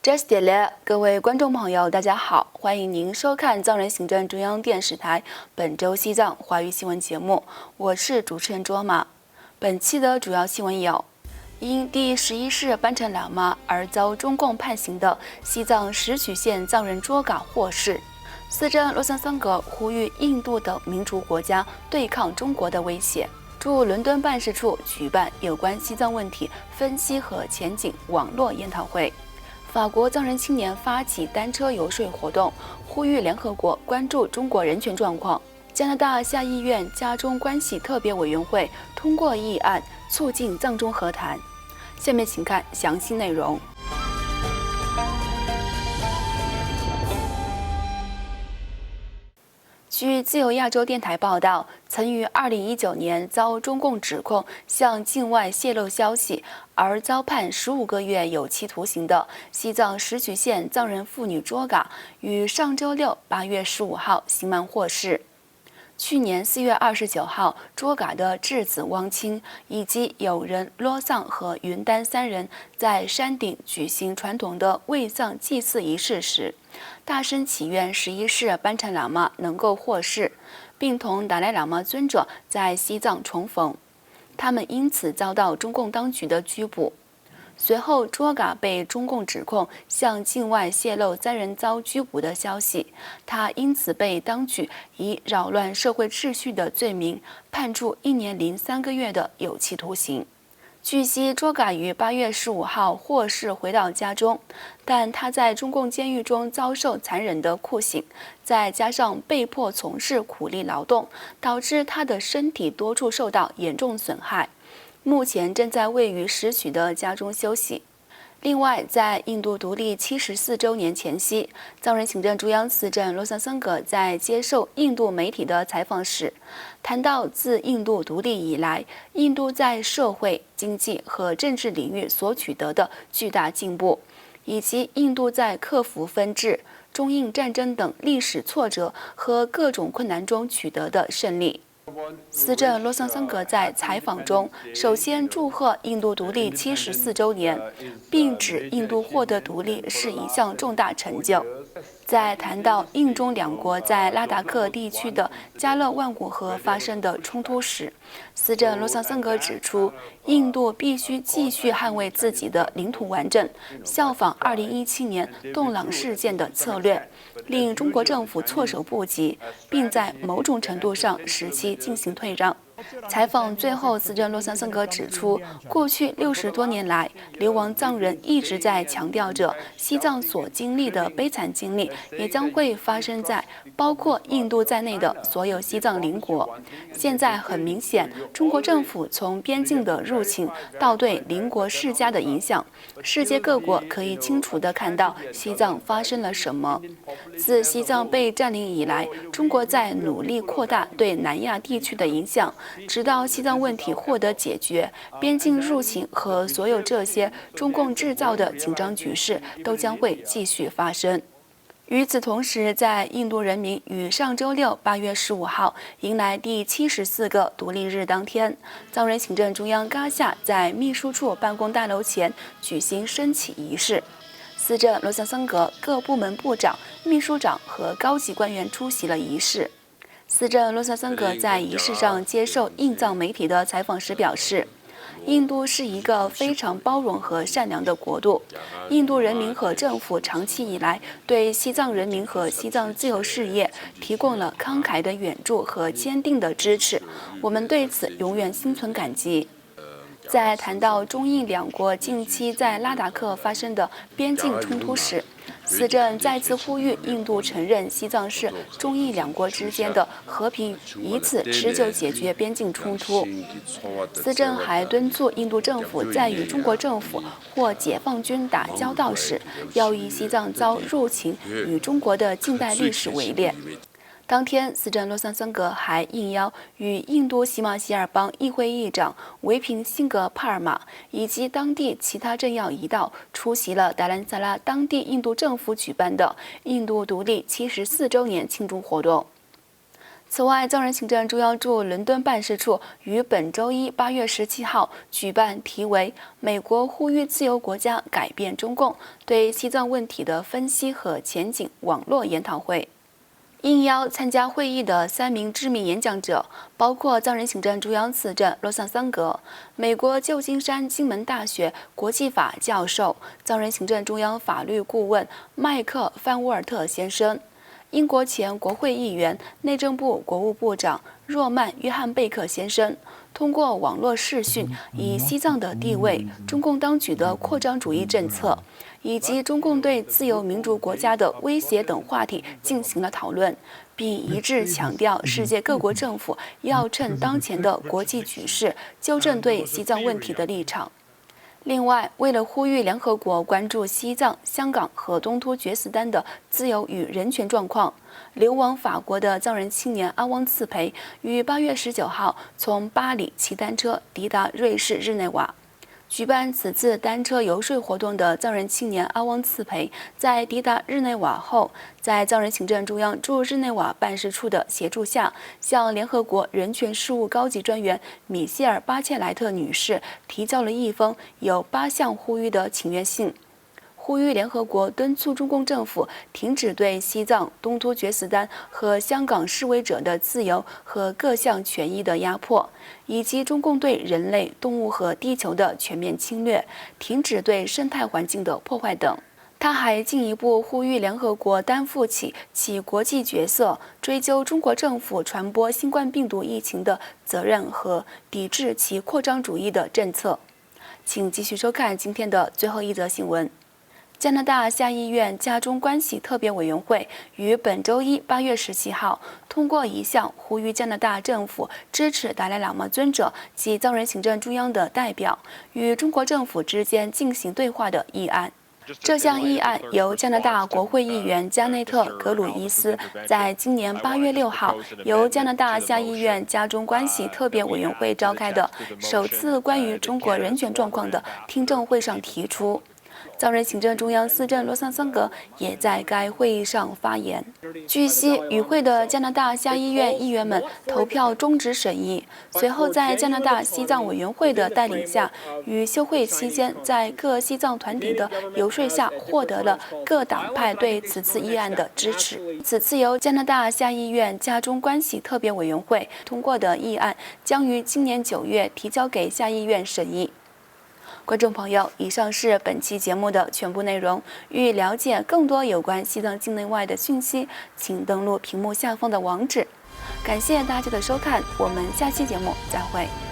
Just 各位观众朋友，大家好，欢迎您收看藏人行政中央电视台本周西藏华语新闻节目，我是主持人卓玛。本期的主要新闻有：因第11世班禅喇嘛而遭中共判刑的西藏石曲县藏人卓嘎获释。司政洛桑桑格呼吁印度等民主国家对抗中国的威胁。驻伦敦办事处举办有关西藏问题分析和前景网络研讨会。法国藏人青年发起单车游说活动，呼吁联合国关注中国人权状况。加拿大下议院加中关系特别委员会通过议案，促进藏中和谈。下面请看详细内容。据自由亚洲电台报道，曾于2019年遭中共指控向境外泄露消息而遭判15个月有期徒刑的西藏石曲县藏人妇女卓嘎，于上周六8月15号刑满获释。去年4月29号，卓嘎的质子汪清以及友人罗桑和云丹3人在山顶举行传统的卫藏祭祀仪式时，大声祈愿11世班禅喇嘛能够获释，并同达赖喇嘛尊者在西藏重逢。他们因此遭到中共当局的拘捕。随后，卓嘎被中共指控向境外泄露3人遭拘捕的消息，他因此被当局以扰乱社会秩序的罪名判处1年零3个月的有期徒刑。据悉，卓嘎于8月15号获释回到家中，但他在中共监狱中遭受残忍的酷刑，再加上被迫从事苦力劳动，导致他的身体多处受到严重损害。目前正在位于石曲的家中休息。另外，在印度独立74周年前夕，藏人行政中央司政洛桑桑格在接受印度媒体的采访时，谈到自印度独立以来，印度在社会、经济和政治领域所取得的巨大进步，以及印度在克服分治、中印战争等历史挫折和各种困难中取得的胜利。司政洛桑桑格在采访中首先祝贺印度独立74周年，并指印度获得独立是一项重大成就。在谈到印中两国在拉达克地区的加勒万古河发生的冲突时，司政洛桑桑格指出，印度必须继续捍卫自己的领土完整，效仿2017年洞朗事件的策略，令中国政府措手不及，并在某种程度上使其进行退让。采访最后，司政洛桑桑格指出，过去60多年来，流亡藏人一直在强调着西藏所经历的悲惨经历也将会发生在包括印度在内的所有西藏邻国。现在很明显，中国政府从边境的入侵到对邻国施加的影响，世界各国可以清楚地看到西藏发生了什么。自西藏被占领以来，中国在努力扩大对南亚地区的影响，直到西藏问题获得解决，边境入侵和所有这些中共制造的紧张局势都将会继续发生。与此同时，在印度人民于上周六8月15号迎来第74个独立日当天，藏人行政中央嘎夏在秘书处办公大楼前举行升旗仪式。司政洛桑桑格各部门部长、秘书长和高级官员出席了仪式。司政洛桑桑格在仪式上接受印藏媒体的采访时表示，印度是一个非常包容和善良的国度。印度人民和政府长期以来对西藏人民和西藏自由事业提供了慷慨的援助和坚定的支持，我们对此永远心存感激。在谈到中印两国近期在拉达克发生的边境冲突时，司政再次呼吁印度承认西藏是中印两国之间的和平，以此持久解决边境冲突。司政还敦促印度政府在与中国政府或解放军打交道时，要以西藏遭入侵与中国的近代历史为烈。当天，司政洛桑桑格还应邀与印度喜马希尔邦议会议长维平辛格帕尔玛以及当地其他政要一道出席了达兰萨拉当地印度政府举办的印度独立74周年庆祝活动。此外，藏人行政中央驻伦敦办事处于本周一8月17号举办题为“美国呼吁自由国家改变中共：对西藏问题的分析和前景”网络研讨会。应邀参加会议的3名知名演讲者包括藏人行政中央次正洛桑桑格、美国旧金山金门大学国际法教授、藏人行政中央法律顾问麦克·范沃尔特先生。英国前国会议员、内政部国务部长若曼·约翰贝克先生通过网络视讯，以西藏的地位、中共当局的扩张主义政策，以及中共对自由民主国家的威胁等话题进行了讨论，并一致强调世界各国政府要趁当前的国际局势，纠正对西藏问题的立场。另外，为了呼吁联合国关注西藏、香港和东突厥斯丹的自由与人权状况，流亡法国的藏人青年阿汪次培于8月19号从巴黎骑单车抵达瑞士日内瓦。举办此次单车游说活动的藏人青年阿汪次培，在抵达日内瓦后，在藏人行政中央驻日内瓦办事处的协助下，向联合国人权事务高级专员米歇尔·巴切莱特女士提交了一封有8项呼吁的请愿信。呼吁联合国敦促中共政府停止对西藏、东突厥斯丹和香港示威者的自由和各项权益的压迫，以及中共对人类、动物和地球的全面侵略，停止对生态环境的破坏等。他还进一步呼吁联合国担负起其国际角色，追究中国政府传播新冠病毒疫情的责任和抵制其扩张主义的政策。请继续收看今天的最后一则新闻。加拿大下议院家中关系特别委员会于本周一8月17号通过一项呼吁加拿大政府支持达赖喇嘛尊者及藏人行政中央的代表与中国政府之间进行对话的议案。这项议案由加拿大国会议员加内特·格鲁伊斯在今年8月6号由加拿大下议院家中关系特别委员会召开的首次关于中国人权状况的听证会上提出。藏人行政中央司正洛桑桑格也在该会议上发言。据悉，与会的加拿大下议院议员们投票终止审议，随后在加拿大西藏委员会的带领下，于休会期间在各西藏团体的游说下，获得了各党派对此次议案的支持。此次由加拿大下议院家中关系特别委员会通过的议案，将于今年9月提交给下议院审议。观众朋友，以上是本期节目的全部内容。欲了解更多有关西藏境内外的讯息，请登录屏幕下方的网址。感谢大家的收看，我们下期节目再会。